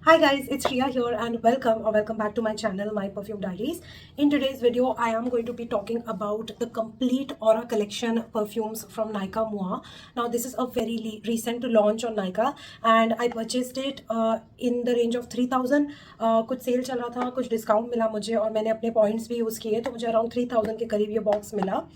Hi guys, it's Riya here and welcome back to my channel, My Perfume Diaries. In today's video, I am going to be talking about the complete Aura collection perfumes from Nykaa Mua. Now, this is a very recent launch on Nykaa and I purchased it in the range of 3000. कुछ cell चल रहा था, कुछ discount मिला मुझे और मैंने अपने पॉइंट्स भी यूज़ किए तो मुझे अराउंड 3000 के करीब ये बॉक्स मिला.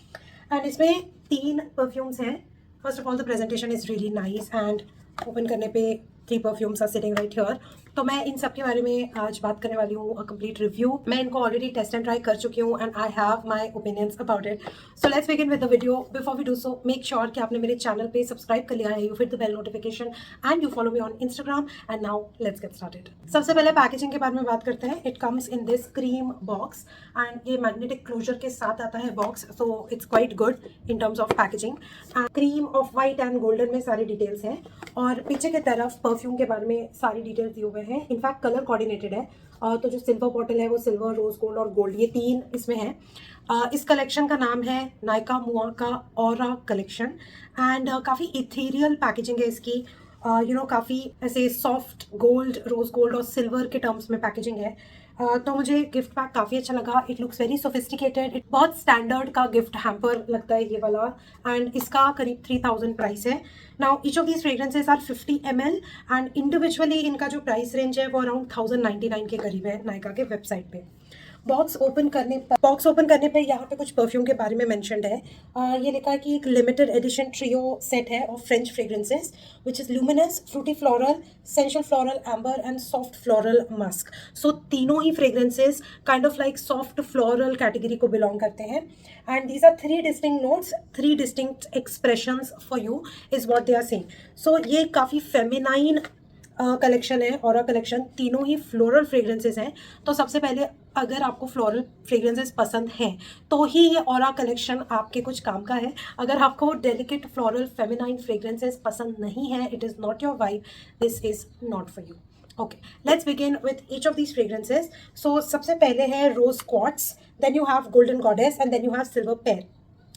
एंड इसमें 3 परफ्यूम्स हैं. First of all the presentation is really nice and open करने पे 3 perfumes are sitting right here. तो मैं इन सब के बारे में आज बात करने वाली हूँ, अ कंप्लीट रिव्यू. मैं इनको ऑलरेडी टेस्ट एंड ट्राई कर चुकी हूँ and I have my opinions about it. So let's begin with the video. Before we do so make sure कि आपने मेरे चैनल पे सब्सक्राइब कर लिया है, you hit the bell notification and you follow me on Instagram. And now let's get started. सबसे पहले packaging के बारे में बात करते हैं. It comes in this cream box and ये मैग्नेटिक क्लोजर के साथ आता है box, so it's quite good in terms of packaging. Cream of white and golden में सारी डिटेल्स हैं और पीछे की तरफ परफ्यूम के बारे में सारी डिटेल्स दिए हुए हैं. इनफैक्ट कलर कोऑर्डिनेटेड है. तो जो सिल्वर बॉटल है वो सिल्वर, रोज गोल्ड और गोल्ड, ये 3 इसमें है. इस कलेक्शन का नाम है नायका मुआ का ऑरा कलेक्शन एंड काफ़ी इथेरियल पैकेजिंग है इसकी. काफ़ी ऐसे सॉफ्ट गोल्ड, रोज गोल्ड और सिल्वर के टर्म्स में पैकेजिंग है. तो मुझे गिफ्ट पैक काफ़ी अच्छा लगा. It looks very sophisticated. बहुत स्टैंडर्ड का गिफ्ट हैम्पर लगता है ये वाला एंड इसका करीब 3000 प्राइस है. Now each of these fragrances are 50 ml and individually इनका जो प्राइस रेंज है वो अराउंड 1099 के करीब है नायका के वेबसाइट पे. बॉक्स ओपन करने पे यहाँ पे कुछ परफ्यूम के बारे में मेंशन्ड है. ये लिखा है कि एक लिमिटेड एडिशन ट्रियो सेट है of French fragrances which is luminous, fruity floral, sensual floral, amber and soft floral musk. So तीनों ही fragrances kind of like soft floral category को बिलोंग करते हैं and these are 3 distinct notes, 3 distinct expressions for you is what they are saying. So ये काफ़ी feminine collection है. Aura collection तीनों ही फ्लोरल फ्रेग्रेंसेस हैं. तो सबसे पहले अगर आपको फ्लोरल फ्रेग्रेंसेस पसंद हैं तो ही ये ऑरा कलेक्शन आपके कुछ काम का है. अगर आपको डेलिकेट फ्लोरल फेमिनाइन फ्रेग्रेंसेस पसंद नहीं है, it is not your vibe, this is not for you. Okay, let's begin with each of these fragrances. So सबसे पहले है rose quartz, then you have golden goddess and then you have silver pear.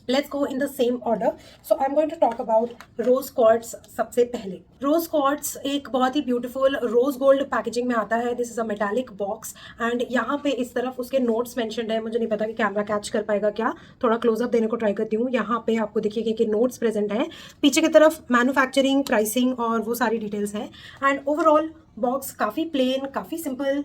Let's go in the same order. So I'm going to talk about rose quartz. सबसे पहले rose quartz एक बहुत ही beautiful rose gold packaging में आता है. This is a metallic box and यहाँ पे इस तरफ उसके notes mentioned है. मुझे नहीं पता कि कैमरा कैच कर पाएगा क्या, थोड़ा क्लोजअप देने को ट्राई करती हूँ. यहाँ पे आपको देखिएगा कि notes present हैं. पीछे की तरफ मैन्युफैक्चरिंग, प्राइसिंग और वो सारी डिटेल्स हैं. एंड ओवरऑल बॉक्स काफ़ी प्लेन, काफ़ी simple.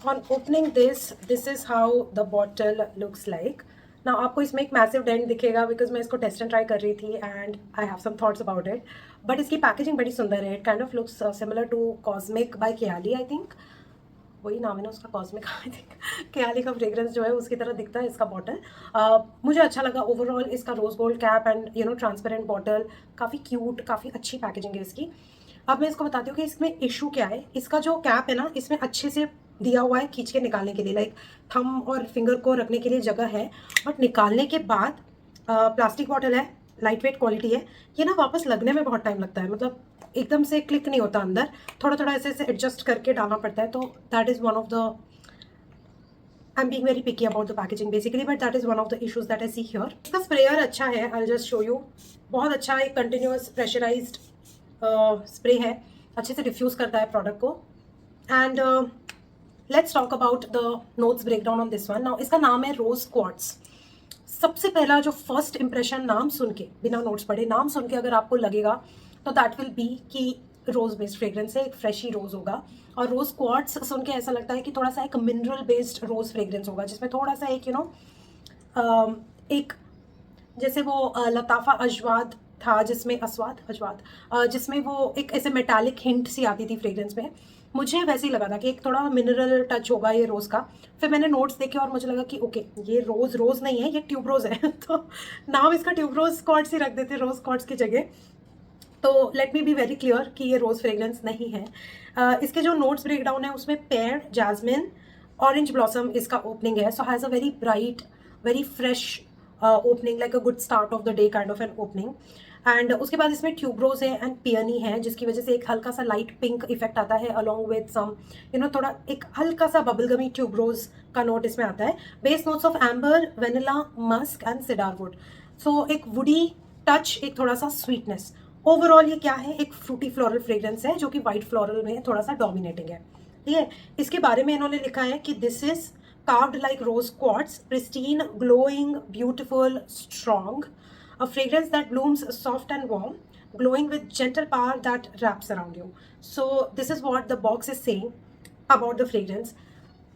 On opening this is how the bottle looks like. ना आपको इसमें एक मैसिव डेंट दिखेगा बिकॉज मैं इसको टेस्ट एंड ट्राई कर रही थी and I have some thoughts about it. But इसकी पैकेजिंग बड़ी सुंदर है. It kind of looks similar to cosmic by Kayali, I think वही नाम है ना उसका, कॉस्मिक. आई थिंक कियाली का फ्रेग्रेंस जो है उसकी तरह दिखता है इसका बॉटल. मुझे अच्छा लगा ओवरऑल. इसका rose gold cap and transparent bottle, काफ़ी क्यूट, काफ़ी अच्छी पैकेजिंग है इसकी. अब मैं इसको बताती हूँ कि इसमें इशू क्या है. इसका जो कैप है ना, इसमें अच्छे से दिया हुआ है खींच के निकालने के लिए, लाइक थंब और फिंगर को रखने के लिए जगह है, बट निकालने के बाद प्लास्टिक बॉटल है, लाइट वेट क्वालिटी है. ये ना वापस लगने में बहुत टाइम लगता है, मतलब एकदम से क्लिक नहीं होता अंदर, थोड़ा थोड़ा ऐसे ऐसे एडजस्ट करके डालना पड़ता है. तो that is one of the, I am being very picky about the packaging basically, but that is one of the issues that I see here. इसका स्प्रेयर अच्छा है, I will just show you. बहुत अच्छा एक continuous pressurised spray है, अच्छे से diffuse करता है प्रोडक्ट को. And let's talk about the notes breakdown on this one. Now इसका नाम है रोज क्वार्ट्स. सबसे पहला जो फर्स्ट इंप्रेशन, नाम सुन के, बिना नोट्स पढ़े नाम सुन के अगर आपको लगेगा तो दैट विल बी कि रोज बेस्ड फ्रेग्रेंस है, एक फ्रेश ही रोज होगा. और रोज क्वार्ट्स सुन के ऐसा लगता है कि थोड़ा सा एक मिनरल बेस्ड रोज फ्रेग्रेंस होगा जिसमें थोड़ा सा एक एक जैसे वो लताफा अजवाद था जिसमें जिसमें वो एक ऐसे मेटालिक हिंट सी आती थी फ्रेग्रेंस में. मुझे वैसे ही लगा था कि एक थोड़ा मिनरल टच होगा ये रोज़ का. फिर मैंने नोट्स देखे और मुझे लगा कि ओके, ये रोज़ नहीं है, ये ट्यूब रोज़ है. तो नाम इसका ट्यूब रोज़ क्वार्ट्स ही रख देते रोज़ क्वार्ट्स की जगह. तो let me be very clear कि ये रोज़ फ्रेग्रेंस नहीं है. इसके जो नोट्स ब्रेकडाउन है उसमें पेयर, जैस्मिन, ऑरेंज ब्लॉसम इसका ओपनिंग है. So has a very bright, very fresh opening, like a good start of the day kind of an opening. And उसके बाद इसमें ट्यूबरोज है एंड पियनी है जिसकी वजह से एक हल्का सा लाइट पिंक इफेक्ट आता है अलॉन्ग विद सम थोड़ा एक हल्का सा बबलगमी ट्यूबरोज का नोट इसमें आता है. Base notes of amber, vanilla, musk and cedarwood. So एक वुडी टच, एक थोड़ा सा स्वीटनेस. ओवरऑल ये क्या है, एक फ्रूटी फ्लोरल फ्रेग्रेंस है जो कि वाइट फ्लोरल में थोड़ा सा डोमिनेटिंग है, ठीक है। इसके बारे में इन्होंने लिखा है कि this is carved like rose quartz, pristine, glowing, beautiful, strong, a fragrance that blooms soft and warm, glowing with gentle power that wraps around you. So this is what the box is saying about the fragrance.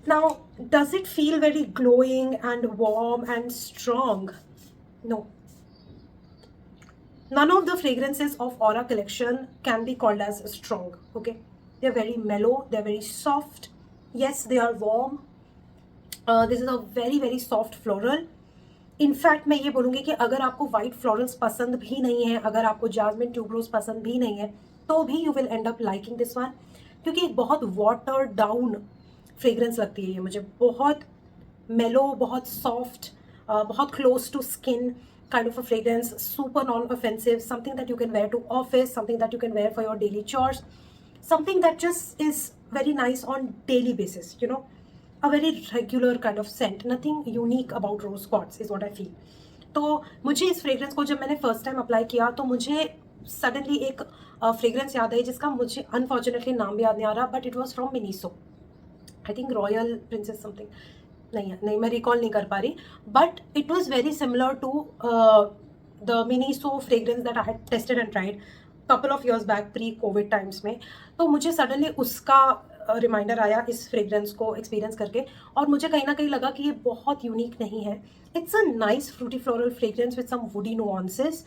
Now, does it feel very glowing and warm and strong? No. None of the fragrances of Aura collection can be called as strong, okay? They're very mellow, they're very soft. Yes, they are warm. This is a very soft floral. In fact मैं ये बोलूँगी कि अगर आपको white florals पसंद भी नहीं है, अगर आपको जास्मिन ट्यूबरोज पसंद भी नहीं है, तो भी you will and up liking this one, क्योंकि एक बहुत वाटर डाउन फ्रेग्रेंस लगती है ये मुझे, बहुत मेलो, बहुत सॉफ्ट, बहुत close to skin kind of a fragrance, super non-offensive, something that you can wear to office, something that you can wear for your daily chores, something that just is very nice on daily basis, you know, a very regular kind of scent, nothing unique about rose quartz is what I feel. तो मुझे इस fragrance को जब मैंने first time apply किया तो मुझे suddenly एक फ्रेग्रेंस याद आई जिसका मुझे अनफॉर्चुनेटली नाम भी याद नहीं आ रहा, but it was from Miniso, I think royal princess something, नहीं मैं रिकॉल नहीं कर पा रही, but it was very similar to the Miniso fragrance that I had tested and tried couple of years back pre COVID times में. तो मुझे suddenly उसका रिमाइंडर आया इस फ्रेग्रेंस को एक्सपीरियंस करके, और मुझे कहीं ना कहीं लगा कि ये बहुत यूनिक नहीं है. It's a nice fruity floral fragrance with some woody nuances,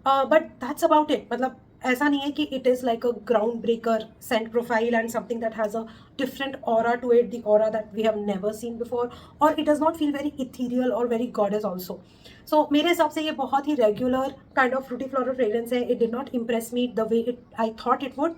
but that's about it. मतलब ऐसा नहीं है कि it is like a ground breaker scent profile and something that has a different aura to it, the aura that we have never seen before, और it does not feel very ethereal और very goddess also. So मेरे हिसाब से ये बहुत ही regular kind of Frooti floral fragrance है. It did not impress me the way it I thought it would,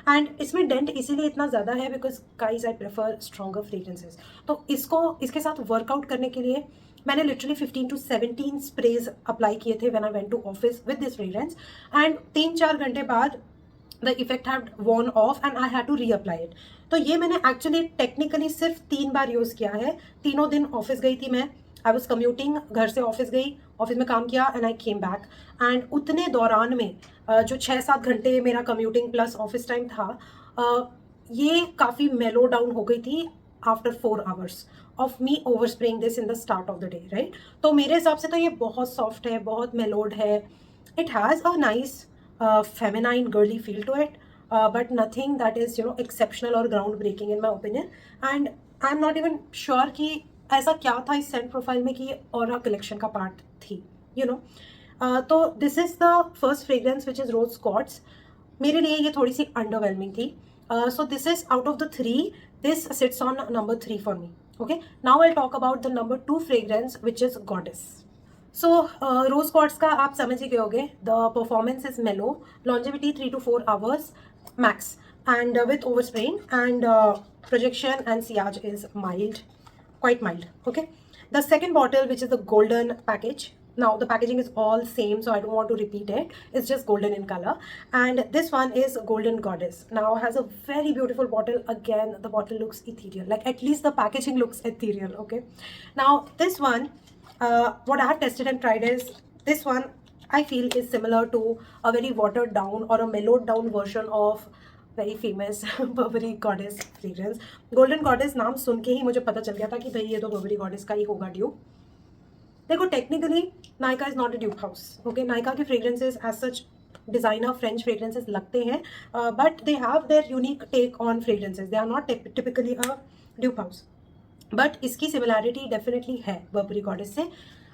and इसमें डेंट इसीलिए इतना ज़्यादा है because guys I prefer stronger fragrances. तो इसके साथ वर्कआउट करने के लिए मैंने लिटरली 15 to 17 स्प्रेज अप्लाई किए थे when I went to office with this fragrance, and 3-4 घंटे बाद the effect had worn off and I had to reapply it. तो ये मैंने एक्चुअली टेक्निकली सिर्फ 3 बार यूज़ किया है. तीनों दिन ऑफिस गई थी मैं, आई वॉज कम्यूटिंग, घर से ऑफिस गई, ऑफिस में काम किया and I came back, and उतने दौरान में जो 6-7 घंटे मेरा कम्यूटिंग प्लस ऑफिस टाइम था, ये काफ़ी मेलो डाउन हो गई थी after 4 hours of me over spraying this in the start of the day, right. तो मेरे हिसाब से तो ये बहुत सॉफ्ट है, बहुत मेलोड है. It has a nice feminine girly feel to it, but nothing that is exceptional और ground breaking in my opinion. And I am not even sure कि ऐसा क्या था इस सेंट प्रोफाइल में कि ये ऑरा कलेक्शन का पार्ट थी, तो this is the first fragrance which is rose quartz. मेरे लिए ये थोड़ी सी अंडरवेलमिंग थी. So this is out of the 3, this sits on number 3 for me. Okay, now I'll talk about the number 2 fragrance which is Goddess. So rose quartz का आप समझ ही गए होंगे. The performance is mellow, longevity 3 to 4 hours max, and with overspraying, and projection and sillage is mild, quite mild. Okay, the second bottle which is the golden package. Now the packaging is all same, so I don't want to repeat it. It's just golden in color, and this one is Golden Goddess. Now has a very beautiful bottle. Again, the bottle looks ethereal, like at least the packaging looks ethereal. Okay, now this one, what I have tested and tried is this one. I feel is similar to a very watered down or a mellowed down version of very famous Burberry Goddess fragrance. Golden Goddess नाम सुन के ही मुझे पता चल गया था कि भाई ये तो Burberry Goddess का ही होगा ड्यूप. देखो technically Nykaa is not a dupe house. Okay, Nykaa के fragrances as such designer French fragrances लगते हैं, but they have their unique take on fragrances. They are not typically a dupe house, but इसकी similarity definitely है Burberry Goddess से,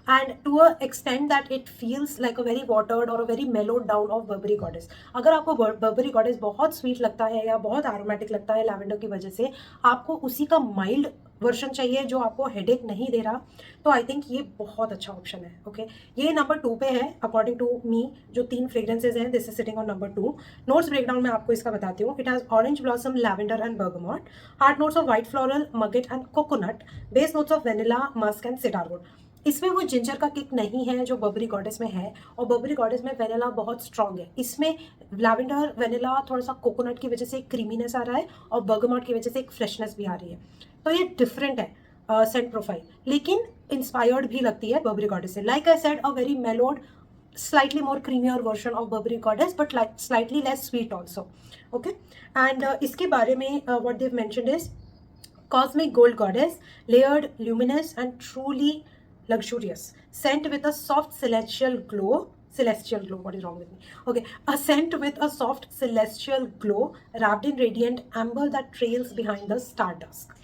and to a extent that it feels like a very watered और a very mellowed down of Burberry Goddess. अगर आपको Barbari goddess बहुत sweet लगता है या बहुत एरोमेटिक लगता है लैवेंडर की वजह से, आपको उसी का माइल्ड वर्जन चाहिए जो आपको हेडेक नहीं दे रहा, तो आई थिंक ये बहुत अच्छा ऑप्शन है. ओके, ये नंबर 2 पे है अकॉर्डिंग टू मी. जो 3 फ्रेग्रेंसेज हैं, this is sitting on number 2. Notes breakdown में आपको इसका बताती हूँ. It has orange blossom, lavender and bergamot, heart notes of white floral, muguet and coconut, base notes of vanilla, musk and cedarwood. इसमें वो ginger का kick नहीं है जो बर्बरी गॉडेस में है, और बर्बरी गॉडेस में वेनिला बहुत स्ट्रॉन्ग है. इसमें लैवेंडर वेनिला थोड़ा सा कोकोनट की वजह से एक क्रीमीनेस आ रहा है, और बर्गमॉट की वजह से एक फ्रेशनेस भी आ रही है. तो ये डिफरेंट है सेंट प्रोफाइल, लेकिन इंस्पायर्ड भी लगती है बर्बरी गॉडेस से. Like I said, a very मेलोड slightly more creamier version of Burberry Goddess, but like slightly less sweet also. Okay, and इसके बारे में what they've mentioned is Cosmic Gold Goddess, layered, luminous, and truly luxurious. Scent with a soft celestial glow. Celestial glow, what is wrong with me? Okay, a scent with a soft celestial glow wrapped in radiant amber that trails behind the stardust.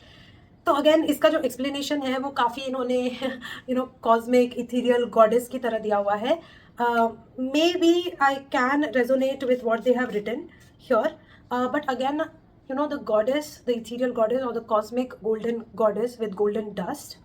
तो again इसका जो explanation है वो काफ़ी इन्होंने cosmic ethereal goddess की तरह दिया हुआ है. May be I can resonate with what they have written here, but again the goddess, the ethereal goddess or the cosmic golden goddess with golden dust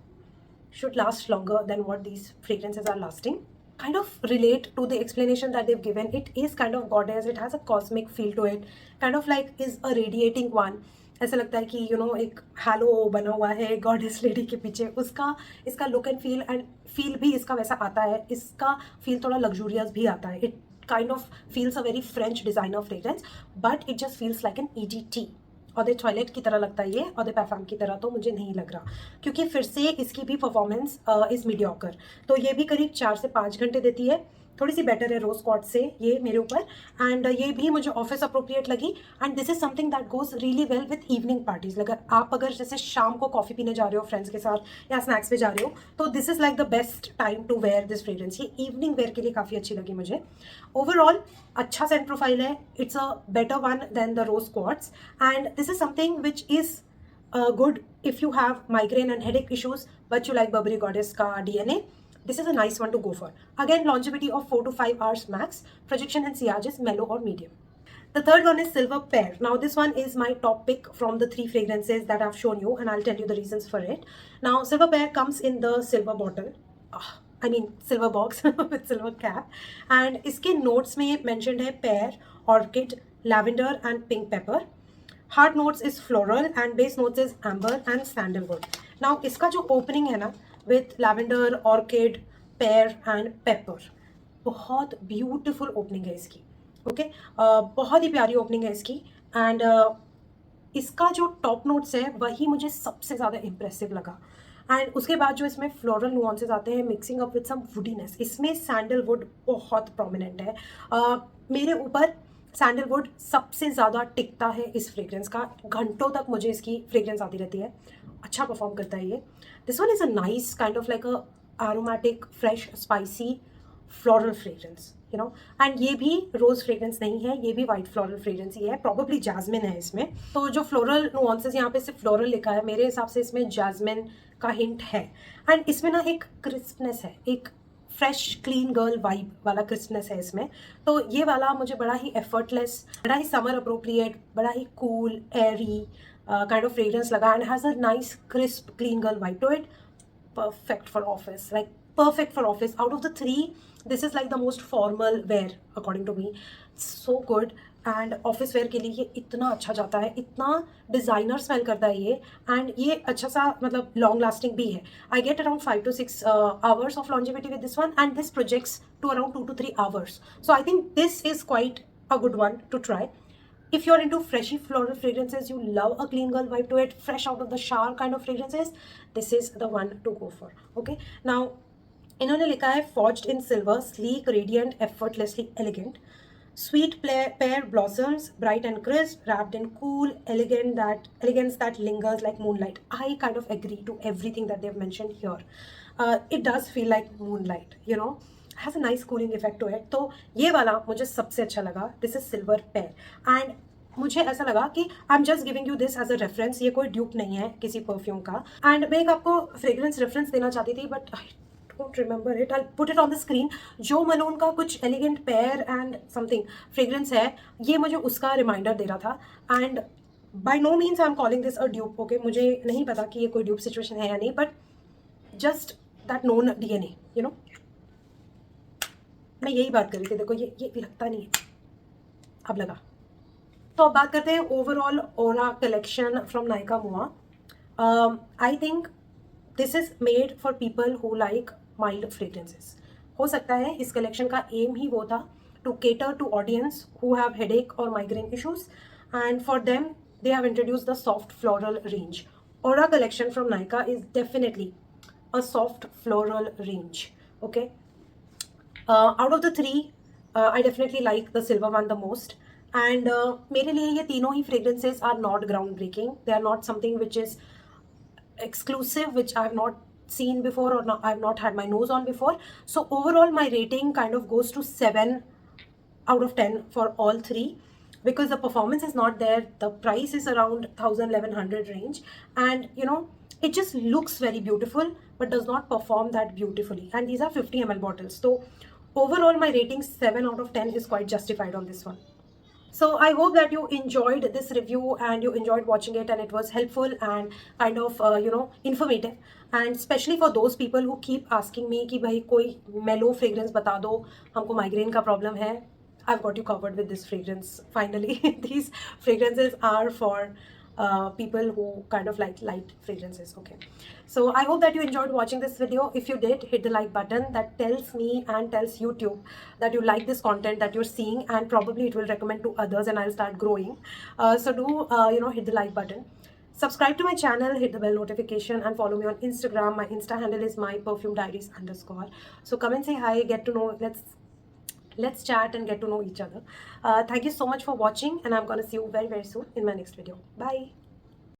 should last longer than what these fragrances are lasting. Kind of relate to the explanation that they've given. It is kind of goddess, it has a cosmic feel to it, kind of like is a radiating one. ऐसा लगता है कि एक hello बना हुआ है goddess lady के पीछे, उसका इसका लुक एंड फील भी इसका वैसा आता है. इसका फील थोड़ा लग्जूरियस भी आता है. It kind of feels a very French designer fragrance, but it just feels like an EDT. और द टॉयलेट की तरह लगता है ये, और द परफ्यूम की तरह तो मुझे नहीं लग रहा, क्योंकि फिर से इसकी भी परफॉर्मेंस इज़ मीडियोकर. तो ये भी करीब 4 से 5 घंटे देती है. थोड़ी सी बेटर है रोज क्वार्ट्ज से ये मेरे ऊपर, एंड ये भी मुझे ऑफिस अप्रोप्रिएट लगी. And this is something that goes really well with evening parties. अगर जैसे शाम को कॉफ़ी पीने जा रहे हो फ्रेंड्स के साथ या स्नैक्स पे जा रहे हो, तो this is like the best time to wear this fragrance. ये इवनिंग वेयर के लिए काफ़ी अच्छी लगी मुझे. ओवरऑल अच्छा सेंट प्रोफाइल है. It's a better one than the rose quartz, and this is something which is good if you have migraine and headache issues but you like Burberry Goddess ka DNA. This is a nice one to go for. Again, longevity of 4 to 5 hours max. Projection and sillage is mellow or medium. The third one is Silver Pear. Now this one is my top pick from the 3 fragrances that I've shown you, and I'll tell you the reasons for it. Now Silver Pear comes in the silver bottle. Silver box with silver cap. And इसके notes में mentioned है pear, orchid, lavender and pink pepper. Heart notes is floral and base notes is amber and sandalwood. Now इसका जो opening है ना with lavender, orchid, pear and pepper, बहुत beautiful opening है इसकी. Okay, बहुत ही प्यारी opening है इसकी. And इसका जो top notes है वही मुझे सबसे ज़्यादा impressive लगा. एंड उसके बाद जो इसमें फ्लोरल नुआंसेस आते हैं mixing up with some woodiness. इसमें सैंडलवुड बहुत प्रोमिनेंट है. मेरे ऊपर सैंडलवुड सबसे ज़्यादा टिकता है इस फ्रेग्रेंस का. घंटों तक मुझे इसकी फ्रेग्रेंस आती रहती है. अच्छा परफॉर्म करता है ये. This one is a nice kind of like a aromatic fresh spicy floral fragrance, and ये भी रोज फ्रेग्रेंस नहीं है, ये भी वाइट फ्लोरल फ्रेग्रेंस ही है. प्रॉबेबली जैस्मिन है इसमें. तो जो फ्लोरल नुआंसेस यहाँ पे सिर्फ फ्लोरल लिखा है, मेरे हिसाब से इसमें जैस्मिन का हिंट है. एंड इसमें ना एक क्रिस्पनेस है, एक फ्रेश क्लीन गर्ल वाइब वाला क्रिस्पनेस है इसमें. तो ये वाला मुझे बड़ा ही एफर्टलेस, बड़ा ही समर अप्रोप्रिएट, बड़ा ही cool airy kind of fragrance लगा. And has a nice crisp clean girl vibe to it. Perfect for office, like perfect for office. Out of the 3, this is like the most formal wear according to me. So good. And office where के लिए ये इतना अच्छा जाता है, इतना designer smell करता है ये. एंड ये अच्छा सा मतलब लॉन्ग लास्टिंग भी है. I get around 5 to 6 hours of longevity with this one, and this projects to around 2 to 3 hours. So I think this is quite a good one to try. If you're into freshy floral fragrances, you love a clean girl vibe to it, fresh out of the shower kind of fragrances, this is the one to go for. Okay, now इन्होंने लिखा है forged in silver, sleek, radiant, effortlessly elegant. Sweet pear blossoms, bright and crisp, wrapped in cool, elegance that lingers like moonlight. I kind of agree to everything that they've mentioned here. It does feel like moonlight, has a nice cooling effect to it. तो ये वाला मुझे सबसे अच्छा लगा. This is Silver Pear. And मुझे ऐसा लगा कि I am just giving you this as a reference. ये कोई ड्यूप नहीं है किसी परफ्यूम का. एंड मैं एक आपको फ्रेग्रेंस रेफरेंस देना चाहती थी, but I don't remember it. I put it on the screen. Jo Malone का कुछ elegant pear and something fragrance है, ये मुझे उसका रिमाइंडर दे रहा था. And by no means I am calling this a dupe. Okay, मुझे नहीं पता कि ये कोई ड्यूप सिचुएशन है या नहीं, but just that known DNA. मैं यही बात कर रही थी. देखो ये लगता नहीं है, अब लगा. तो अब बात करते हैं overall aura collection from Nykaa मुआ. I think this is made for people who like mild fragrances. हो सकता है इस कलेक्शन का एम ही वो था, to cater to audience who have headache और migraine issues, and for them they have introduced the soft floral range. Aura collection from Nykaa is definitely a soft floral range. Okay, Out of the three, I definitely like the silver one the most. And मेरे लिए ये तीनों ही fragrances are not groundbreaking. They are not something which is exclusive, which I've not seen before or not, I've not had my nose on before. So overall, my rating kind of goes to 7 out of 10 for all three, because the performance is not there, the price is around 1000 1100 range, and it just looks very beautiful but does not perform that beautifully. And these are 50 ml bottles, so overall my rating 7 out of 10 is quite justified on this one. So I hope that you enjoyed this review and you enjoyed watching it and it was helpful and kind of informative. And especially for those people who keep asking me कि भाई कोई mellow fragrance बता दो, हमको migraine का problem है. I've got you covered with this fragrance. Finally, these fragrances are for people who kind of like light fragrances. Okay, so I hope that you enjoyed watching this video. If you did, hit the like button. That tells me and tells YouTube that you like this content that you're seeing, and probably it will recommend to others and I'll start growing. So do hit the like button, subscribe to my channel, hit the bell notification, and follow me on Instagram. My Insta handle is myperfumediaries_. So come and say hi, get to know, let's chat and get to know each other. Thank you so much for watching, and I'm gonna see you very, very soon in my next video. Bye.